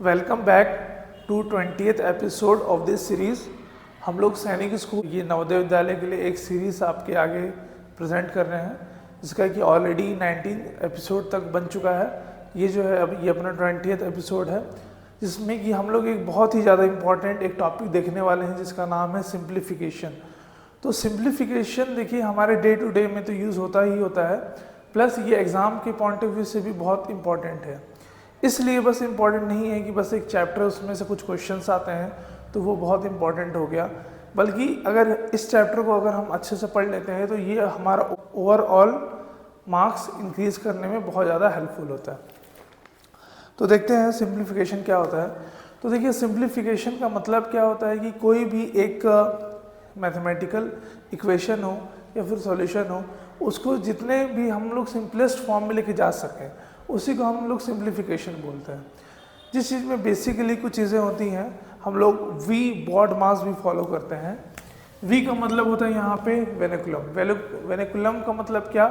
Welcome back to 20th episode of this series. हम लोग सैनिक स्कूल ये नवोदय विद्यालय के लिए एक सीरीज़ आपके आगे प्रेजेंट कर रहे हैं, जिसका कि ऑलरेडी 19 एपिसोड तक बन चुका है। ये जो है अब ये अपना 20th एपिसोड है, जिसमें कि हम लोग एक बहुत ही ज़्यादा इम्पॉर्टेंट एक टॉपिक देखने वाले हैं, जिसका नाम है सिंप्लीफिकेशन। तो सिंप्लीफिकेशन देखिए हमारे डे टू डे में तो यूज़ होता ही होता है, प्लस ये एग्ज़ाम के पॉइंट ऑफ व्यू से भी बहुत इंपॉर्टेंट है। इसलिए बस इम्पॉर्टेंट नहीं है कि बस एक चैप्टर उसमें से कुछ क्वेश्चंस आते हैं तो वो बहुत इंपॉर्टेंट हो गया, बल्कि अगर इस चैप्टर को अगर हम अच्छे से पढ़ लेते हैं तो ये हमारा ओवरऑल मार्क्स इंक्रीज करने में बहुत ज़्यादा हेल्पफुल होता है। तो देखते हैं सिंप्लीफिकेशन क्या होता है। तो देखिए सिंप्लीफिकेशन का मतलब क्या होता है कि कोई भी एक मैथमेटिकल इक्वेशन हो या फिर सॉल्यूशन हो, उसको जितने भी हम लोग सिंपलेस्ट फॉर्म में लेके जा सकें उसी को हम लोग सिंप्लीफिकेशन बोलते हैं। जिस चीज़ में बेसिकली कुछ चीज़ें होती हैं, हम लोग वी बॉड मास भी फॉलो करते हैं। वी का मतलब होता है यहाँ पे वेनिकुलम। वेनिकुलम का मतलब क्या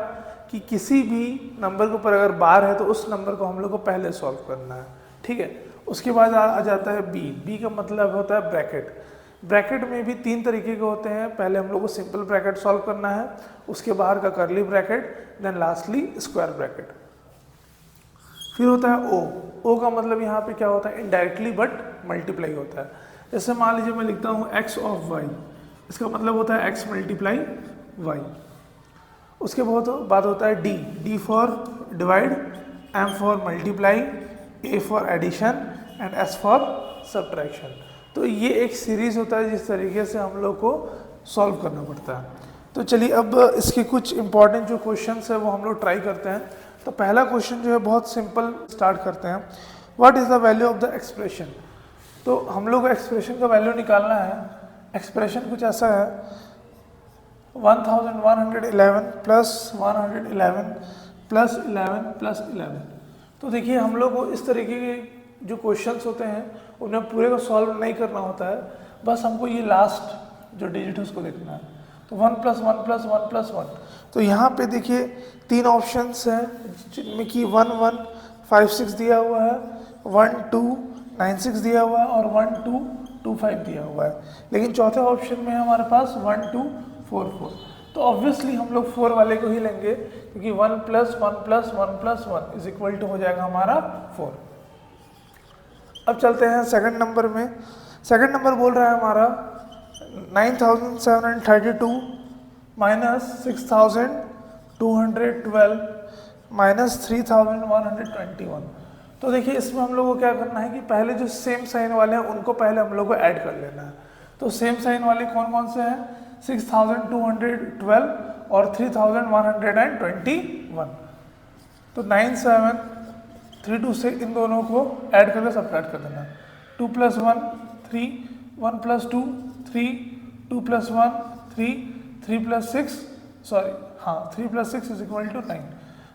कि किसी भी नंबर के ऊपर अगर बार है तो उस नंबर को हम लोग को पहले सॉल्व करना है, ठीक है। उसके बाद आ जाता है बी का मतलब होता है ब्रैकेट। ब्रैकेट में भी तीन तरीके के होते हैं। पहले हम लोग को सिंपल ब्रैकेट सॉल्व करना है, उसके बाहर का curly bracket, then lastly square bracket. फिर होता है ओ का मतलब यहाँ पे क्या होता है, इनडायरेक्टली बट मल्टीप्लाई होता है। जैसे मान लीजिए मैं लिखता हूँ x ऑफ y, इसका मतलब होता है x मल्टीप्लाई y। उसके बाद होता है D for divide, m for multiply, a for addition and s for subtraction. तो ये एक सीरीज होता है जिस तरीके से हम लोग को सॉल्व करना पड़ता है। तो चलिए अब इसके कुछ इंपॉर्टेंट जो क्वेश्चंस है वो हम लोग ट्राई करते हैं। तो पहला क्वेश्चन जो है बहुत सिंपल स्टार्ट करते हैं। What is the value of the expression. तो हम लोग को एक्सप्रेशन का वैल्यू निकालना है। एक्सप्रेशन कुछ ऐसा है 1111 प्लस 111 प्लस 11 प्लस 11। तो देखिए हम लोग को इस तरीके के जो क्वेश्चंस होते हैं उन्हें पूरे को सॉल्व नहीं करना होता है, बस हमको ये लास्ट जो डिजिट है उसको देखना है। तो 1 प्लस 1 प्लस 1 प्लस 1। तो यहाँ पे देखिए तीन ऑप्शंस हैं, जिनमें कि 1 1 5 6 दिया हुआ है, 1 2 9 6 दिया हुआ है और 1 2 2 5 दिया हुआ है। लेकिन चौथे ऑप्शन में है हमारे पास 1 2 4 4। तो ऑब्वियसली हम लोग 4 वाले को ही लेंगे, क्योंकि 1 plus 1 plus 1 plus 1 is equal to हो जाएगा हमारा 4। अब चलते हैं सेकंड नंबर में। सेकंड नंबर बोल रहा है हमारा 9732 माइनस 6212 माइनस 3121। तो देखिए इसमें हम लोग को क्या करना है कि पहले जो सेम साइन वाले हैं उनको पहले हम लोग को ऐड कर लेना है। तो सेम साइन वाले कौन कौन से हैं, 6212 और 3121। तो 9732 से इन दोनों को ऐड करके सब्ट्रैक्ट कर देना। 2 plus 1 3, 1 plus 2 3, 2 plus 1 3, 3 plus 6 3 plus 6 is equal to 9।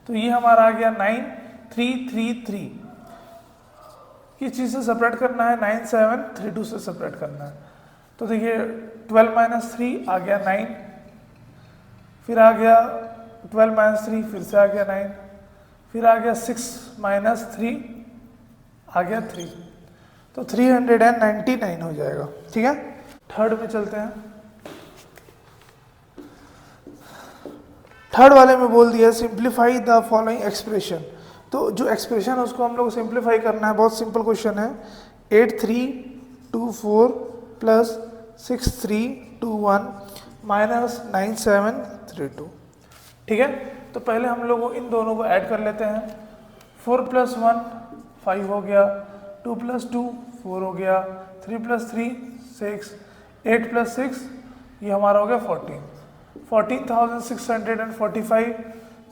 तो ये हमारा आ गया 9333। किस चीज़ से सेपरेट करना है, 9732 से सेपरेट करना है। तो देखिए 12 माइनस 3 आ गया 9, फिर आ गया 12 माइनस 3 फिर से आ गया 9, फिर आ गया 6 माइनस 3 आ गया 3। तो 399 हो जाएगा, ठीक है। थर्ड में चलते हैं। थर्ड वाले में बोल दिया सिंप्लीफाई द फॉलोइंग एक्सप्रेशन। तो जो एक्सप्रेशन है उसको हम लोग सिंप्लीफाई करना है। बहुत सिंपल क्वेश्चन है। 8324 प्लस 6321 माइनस 9732, ठीक है। तो पहले हम लोग इन दोनों को ऐड कर लेते हैं। 4 प्लस 1 5 हो गया, 2 प्लस 2 4 हो गया, 3 प्लस 3 6, 8 प्लस 6 ये हमारा हो गया 14। 14,645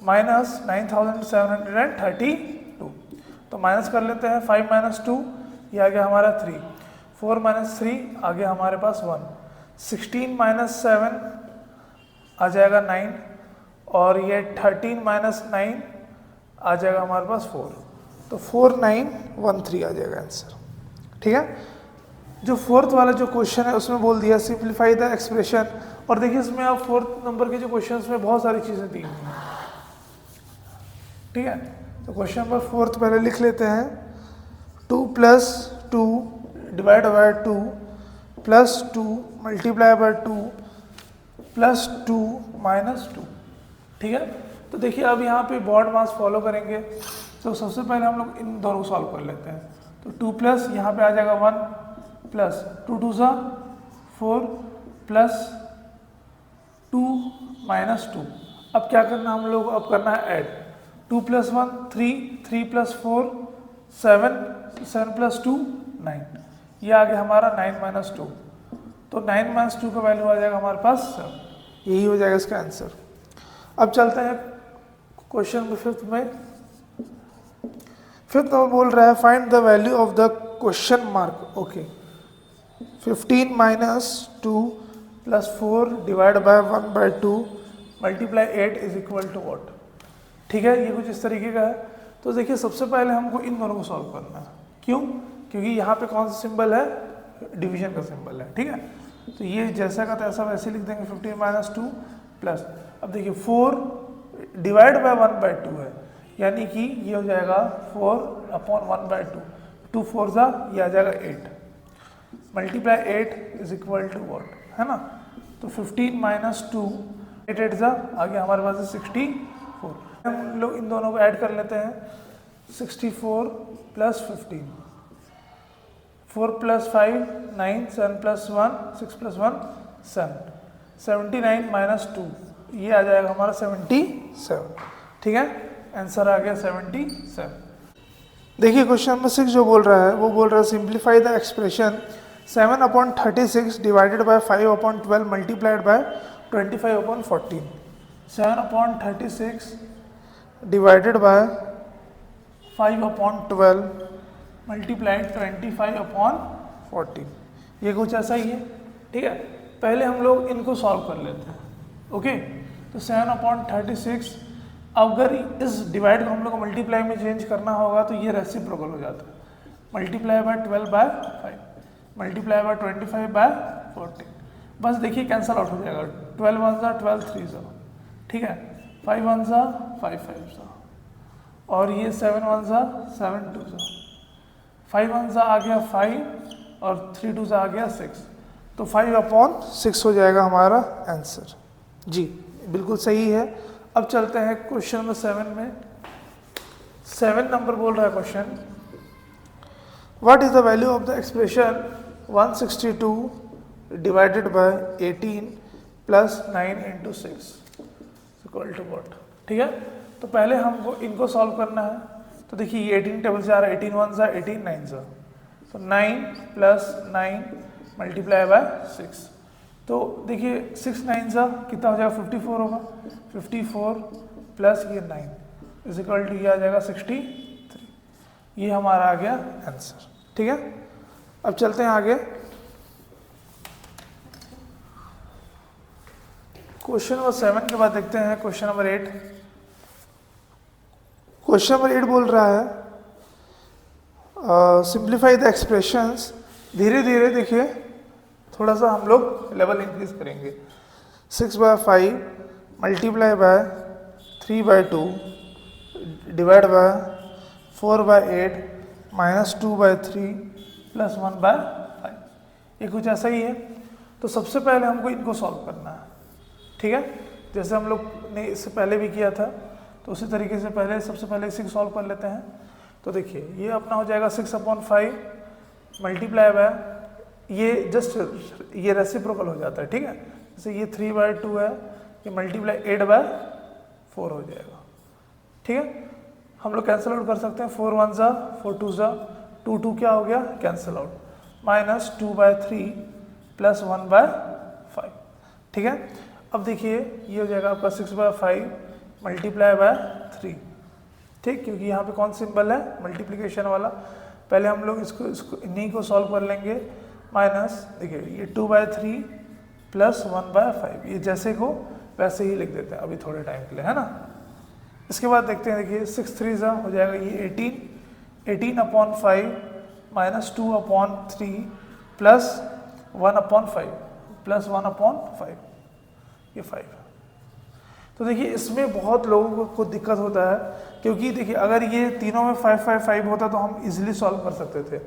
माइनस 9,732। तो माइनस कर लेते हैं। 5 माइनस 2 ये आ गया हमारा 3, 4 माइनस 3 आ गया हमारे पास 1, 16 माइनस 7 आ जाएगा 9 और ये 13 माइनस 9 आ जाएगा हमारे पास 4। तो 4913 आ जाएगा आंसर, ठीक है। जो फोर्थ वाला जो क्वेश्चन है उसमें बोल दिया सिंप्लीफाई द एक्सप्रेशन। और देखिए इसमें आप फोर्थ नंबर के जो क्वेश्चंस में बहुत सारी चीज़ें दी हुई हैं, ठीक है। तो क्वेश्चन नंबर फोर्थ पहले लिख लेते हैं। 2 plus 2 divide bye 2 plus 2 multiply by 2 plus 2 minus 2। ठीक है, तो देखिए अब यहाँ पे बॉड मास फॉलो करेंगे। तो सबसे पहले हम लोग इन दोनों को सॉल्व कर लेते हैं। तो 2 प्लस यहाँ पे आ जाएगा 1 प्लस 2 2 सा 4 प्लस 2 माइनस 2। अब क्या करना हम लोग, अब करना है ऐड। 2 plus 1 3, 3 plus 4 7, 7 plus 2 9। ये आ गया हमारा 9 माइनस 2। तो 9 माइनस 2 का वैल्यू आ जाएगा हमारे पास 7। यही हो जाएगा इसका आंसर। अब चलते हैं क्वेश्चन नंबर 5 में। 5th नंबर बोल रहा है find the value of the question mark. Okay, 15 minus 2 plus 4 divide by 1 by 2 multiply 8 is equal to what. ठीक है, ये कुछ इस तरीके का है। तो देखिए सबसे पहले हमको इन दोनों को सॉल्व करना है। क्यों? क्योंकि यहाँ पे कौन सा सिंबल है, डिवीजन का सिंबल है। ठीक है, तो ये जैसा का तैसा वैसे लिख देंगे। 15 माइनस 2 प्लस, अब देखिए 4 डिवाइड बाय 1 बाय 2 है, यानी कि ये हो जाएगा 4 अपॉन 1 बाय 2। 2 4 सा ये आ जाएगा 8 multiply 8 is equal to what, है ना। तो 15 माइनस 2 8 8 सा आ गया हमारे पास 64। हम लोग इन दोनों को ऐड कर लेते हैं। 64 plus 15, 4 plus 5 9, 7 plus 1 6 plus 1 7, 79 minus 2 ये आ जाएगा हमारा 77। ठीक है, आंसर आ गया 77। देखिए क्वेश्चन नंबर 6 जो बोल रहा है वो बोल रहा है simplify the expression 7 upon 36 divided by 5 upon 12 multiplied by 25 upon 14। 7 upon 36 divided by 5 upon 12 multiplied 25 upon 14। ये कुछ ऐसा ही है। ठीक है, पहले हम लोग इनको सॉल्व कर लेते हैं। ओके, तो 7 अपॉन 36, अगर इस डिवाइड को हम लोग को मल्टीप्लाई में चेंज करना होगा तो ये रेसिप्रोकल हो जाता है। Multiply by 12 by 5 multiply by 25 by 14। बस देखिए कैंसल आउट हो जाएगा। 12 1 सा 12 3 सा, ठीक है, 5 1 सा 5 5 सा, और ये 7 1 सा 7 2 सा, 5 1 सा आ गया 5 और 3 2 सा आ गया 6। तो 5 अपॉन 6 हो जाएगा हमारा आंसर। जी बिल्कुल सही है। अब चलते हैं क्वेश्चन नंबर 7 में। 7 नंबर बोल रहा है question, what is the value of the expression 162 divided by 18 plus 9 into 6 equal to what. ठीक है, तो पहले हमको इनको सॉल्व करना है। तो देखिए ये 18 टेबल से आ रहा है, 18 1 सा 18 9 सा, तो 9 प्लस 9 मल्टीप्लाई बाय 6। तो देखिए 6 9 सा कितना हो जाएगा, 54 होगा। 54 प्लस ये 9 इज इक्वल टू ये आ जाएगा 63। ये हमारा आ गया आंसर। ठीक है, अब चलते हैं आगे। क्वेश्चन नंबर 7 के बाद देखते हैं क्वेश्चन नंबर 8। क्वेश्चन नंबर 8 बोल रहा है सिंप्लीफाई द एक्सप्रेशंस। धीरे धीरे देखिए थोड़ा सा हम लोग लेवल इंक्रीज करेंगे। 6 by 5 multiply by 3 by 2 divide by 4 by 8 minus 2 by 3 plus 1 by 5। ये कुछ ऐसा ही है। तो सबसे पहले हमको इनको सॉल्व करना है। ठीक है, जैसे हम लोग ने इससे पहले भी किया था, तो उसी तरीके से पहले सबसे पहले 6 सॉल्व कर लेते हैं। तो देखिए ये अपना हो जाएगा 6 अपॉन 5 मल्टीप्लाई बाय, ये जस्ट ये रेसिप्रोकल हो जाता है। ठीक है, जैसे ये 3 बाय 2 है, ये मल्टीप्लाई 8 बाय 4 हो जाएगा। ठीक है, हम लोग कैंसिल आउट कर सकते हैं। 4 1 सा 4 2 सा 2 2 क्या हो गया, cancel out, minus 2 by 3 plus 1 by 5। ठीक है, अब देखिए ये हो जाएगा आपका 6 बाय 5 मल्टीप्लाई बाय 3। ठीक, क्योंकि यहाँ पे कौन सिंबल है, मल्टीप्लिकेशन वाला। पहले हम लोग इसको इन्हीं को सॉल्व कर लेंगे। माइनस देखिए ये 2 बाय 3 प्लस 1 बाय 5, ये जैसे को वैसे ही लिख देते हैं अभी थोड़े टाइम के लिए, है ना। इसके बाद देखते हैं, देखिए 6 3 सा हो जाएगा ये 18 upon 5 minus 2 upon 3 plus 1 upon 5 plus 1 upon 5, ये 5। तो देखिए इसमें बहुत लोगों को दिक्कत होता है क्योंकि देखिए अगर ये तीनों में 5 5 5 होता तो हम इजीली सॉल्व कर सकते थे,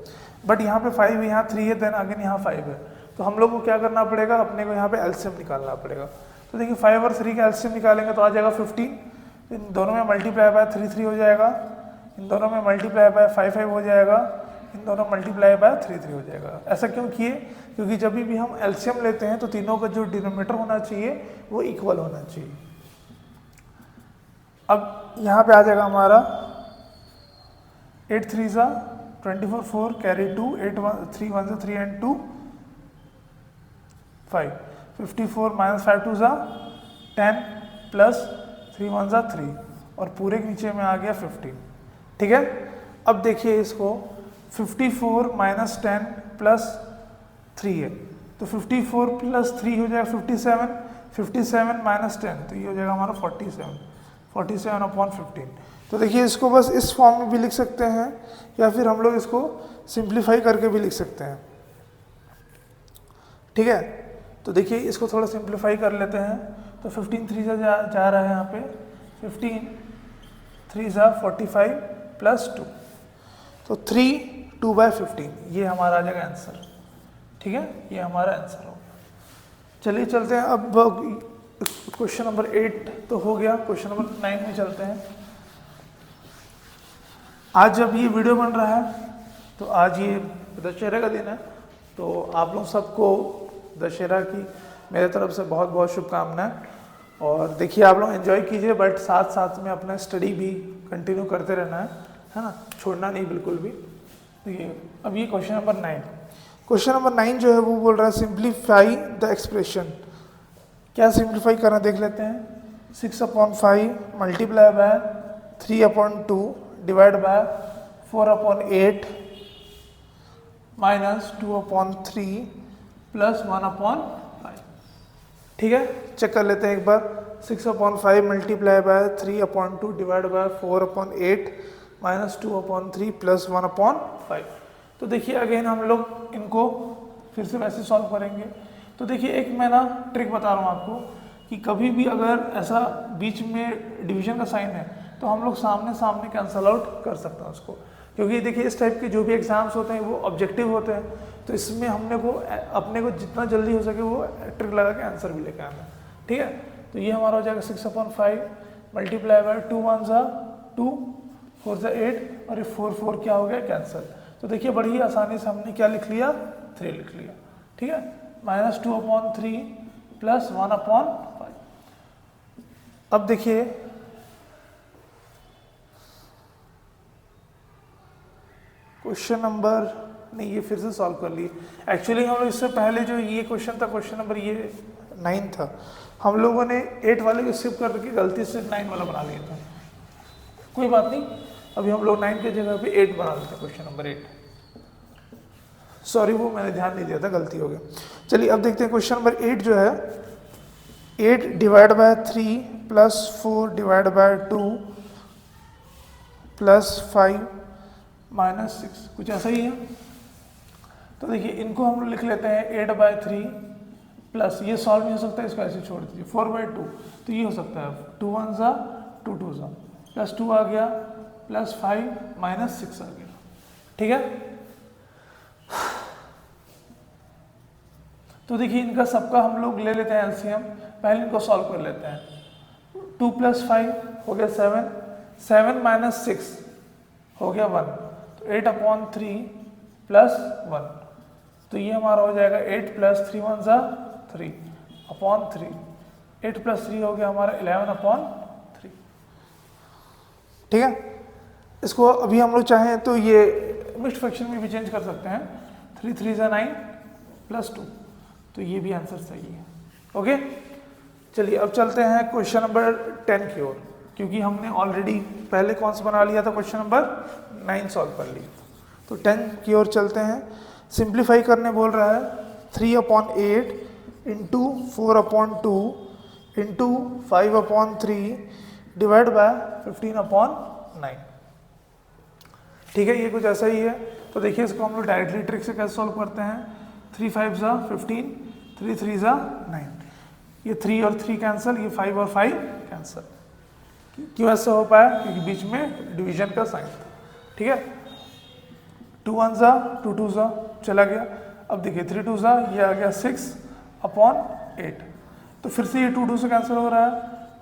बट यहाँ पे 5 है, यहाँ 3 है, देन अगेन यहाँ 5 है, तो हम लोग को क्या करना पड़ेगा, अपने को यहाँ पे एलसीएम निकालना पड़ेगा। तो देखिए 5 और 3 का एलसीएम निकालेंगे तो आ जाएगा 15, इन दोनों में मल्टीप्लाई बाय 3 3 हो जाएगा, इन दोनों में मल्टीप्लाई बाय 5 5 हो जाएगा, इन दोनों मल्टीप्लाई बाय 3 3 हो जाएगा। ऐसा क्यों किए, क्योंकि जब भी हम एलसीएम लेते हैं तो तीनों का जो डिनोमिनेटर होना चाहिए वो इक्वल होना चाहिए। अब यहाँ पे आ जाएगा हमारा 8 3 सा 24 4 कैरी 2 8 3 1 सा 3 एंड 2 5 54 माइनस 5 2 सा 10 प्लस 3 1 सा 3 और पूरे के नीचे में आ गया 15। ठीक है, अब देखिए इसको 54 माइनस 10 प्लस 3 है, तो 54 प्लस 3 हो जाएगा 57, 57 माइनस 10 तो ये हो जाएगा हमारा 47, 47 अपॉन 15। तो देखिए इसको बस इस फॉर्म में भी लिख सकते हैं या फिर हम लोग इसको सिंप्लीफाई करके भी लिख सकते हैं। ठीक है, तो देखिए इसको थोड़ा सिंप्लीफाई कर लेते हैं, तो 15 3 से जा रहा है यहाँ पे 15 3 सा 45 प्लस 2, तो 3 2 बाय 15 ये हमारा आ जाएगा आंसर। ठीक है, ये हमारा आंसर होगा। चलिए चलते हैं अब क्वेश्चन नंबर 8 तो हो गया, क्वेश्चन नंबर 9 में चलते हैं। आज जब ये वीडियो बन रहा है तो आज ये दशहरा का दिन है, तो आप लोग सबको दशहरा की मेरे तरफ से बहुत बहुत शुभकामनाएं। और देखिए आप लोग एंजॉय कीजिए, बट साथ साथ में अपना स्टडी भी कंटिन्यू करते रहना है ना, छोड़ना नहीं बिल्कुल भी। तो ये अब ये क्वेश्चन नंबर 9, क्वेश्चन नंबर 9 जो है वो बोल रहा है सिंप्लीफाई द एक्सप्रेशन। क्या सिंप्लीफाई करना देख लेते हैं। 6/5 multiply by 3/2 divide by 4/8 minus 2/3 plus 1/5। ठीक है, चेक कर लेते हैं एक बार। 6/5 multiply by 3/2 divide by 4/8 minus 2/3 plus 1/5। तो देखिए अगेन हम लोग इनको फिर से वैसे सॉल्व करेंगे। तो देखिए एक मैं ना ट्रिक बता रहा हूँ आपको कि कभी भी अगर ऐसा बीच में डिवीजन का साइन है तो हम लोग सामने सामने कैंसल आउट कर सकते हैं उसको, क्योंकि देखिए इस टाइप के जो भी एग्जाम्स होते हैं वो ऑब्जेक्टिव होते हैं, तो इसमें अपने को जितना जल्दी हो सके वो ट्रिक लगा के आंसर भी लेके आना है। ठीक है, तो ये हमारा हो जाएगा 6/5 मल्टीप्लाई बाय 2 1 सा 2 4 सा 8 और ये 4 4 क्या हो गया कैंसिल। तो देखिए बड़ी आसानी से हमने क्या लिख लिया, 3 लिख लिया। ठीक है, माइनस 2/3 प्लस 1/5। अब देखिए क्वेश्चन नंबर नहीं, ये फिर से सॉल्व कर लिए। एक्चुअली हम लोग इससे पहले जो ये क्वेश्चन था, क्वेश्चन नंबर ये 9 था, हम लोगों ने 8 वाले को स्किप करके गलती से 9 वाला बना लिया था। कोई बात नहीं, अभी हम लोग 9 की जगह पे 8 बना लेते हैं, क्वेश्चन नंबर 8। सॉरी, वो मैंने ध्यान नहीं दिया था, गलती हो गई। चलिए अब देखते हैं क्वेश्चन नंबर 8 जो है 8 divide by 3 plus 4 divide bye 2 plus 5 minus 6, कुछ ऐसा ही है। तो देखिए इनको हम लोग लिख लेते हैं 8/3 प्लस, ये सॉल्व नहीं हो सकता, इसको ऐसे छोड़ दीजिए 4/2, तो ये हो सकता है 2 1 सा 2 2 सा प्लस 2 आ गया प्लस 5 माइनस 6 आ गया। ठीक है, तो देखिए इनका सबका हम लोग ले लेते हैं एलसीएम, पहले इनको सॉल्व कर लेते हैं। 2 + 5 हो गया 7, 7 माइनस 6 हो गया 1, तो 8/3 प्लस 1, तो ये हमारा हो जाएगा 8 + 3 1 सा 3 अपॉन 3, 8 + 3 हो गया हमारा 11/3। ठीक है, इसको अभी हम लोग चाहें तो ये मिक्स्ड फ्रैक्शन में भी चेंज कर सकते हैं। 3 3 सा 9 प्लस 2, तो ये भी आंसर सही है। ओके, चलिए अब चलते हैं क्वेश्चन नंबर 10 की ओर, क्योंकि हमने ऑलरेडी पहले कौन सा बना लिया था, क्वेश्चन नंबर 9 सॉल्व कर लिया। तो 10 की ओर चलते हैं। सिंप्लीफाई करने बोल रहा है 3/8 इंटू 4/2 इंटू 5/3 डिवाइड बाय 15/9। ठीक है, ये कुछ ऐसा ही है। तो देखिए इसको हम लोग डायरेक्टली ट्रिक से कैसे सॉल्व करते हैं। 3 5 सा 15, 3 3 सा 9, ये 3 और 3 कैंसिल, ये 5 और 5 कैंसिल। क्यों ऐसा हो पाया? क्योंकि बीच में डिवीजन का साइन था। ठीक है, 2 1 ज़ा 2 2 ज़ा चला गया। अब देखिए 3 2 ज़ा ये आ गया 6/8। तो फिर से ये 2 2 से कैंसिल हो रहा है।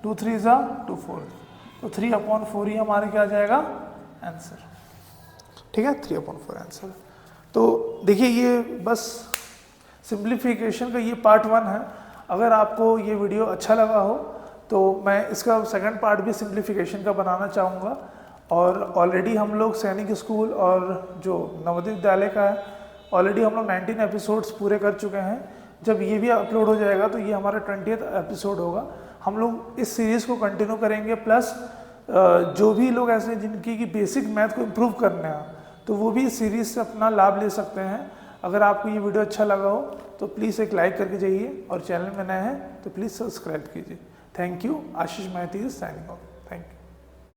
2 3 ज़ा 2 4, तो 3/4 ही हमारे क्या आ जाएगा आंसर। ठीक है, 3/4 आंसर। तो देखिए ये बस सिंप्लीफिकेशन का ये पार्ट 1 है। अगर आपको ये वीडियो अच्छा लगा हो तो मैं इसका सेकंड पार्ट भी सिंप्लीफिकेशन का बनाना चाहूँगा। और ऑलरेडी हम लोग सैनिक स्कूल और जो नवोदय विद्यालय का है ऑलरेडी हम लोग 19 एपिसोड्स पूरे कर चुके हैं। जब ये भी अपलोड हो जाएगा तो ये हमारा 20th एपिसोड होगा। हम लोग इस सीरीज़ को कंटिन्यू करेंगे, प्लस जो भी लोग ऐसे हैं जिनकी की बेसिक मैथ को इम्प्रूव करना है तो वो भी इस सीरीज़ से अपना लाभ ले सकते हैं। अगर आपको ये वीडियो अच्छा लगा हो तो प्लीज़ एक लाइक करके जाइए और चैनल में नए हैं तो प्लीज़ सब्सक्राइब कीजिए। Thank you. Ashish Mahati signing of. Thank you.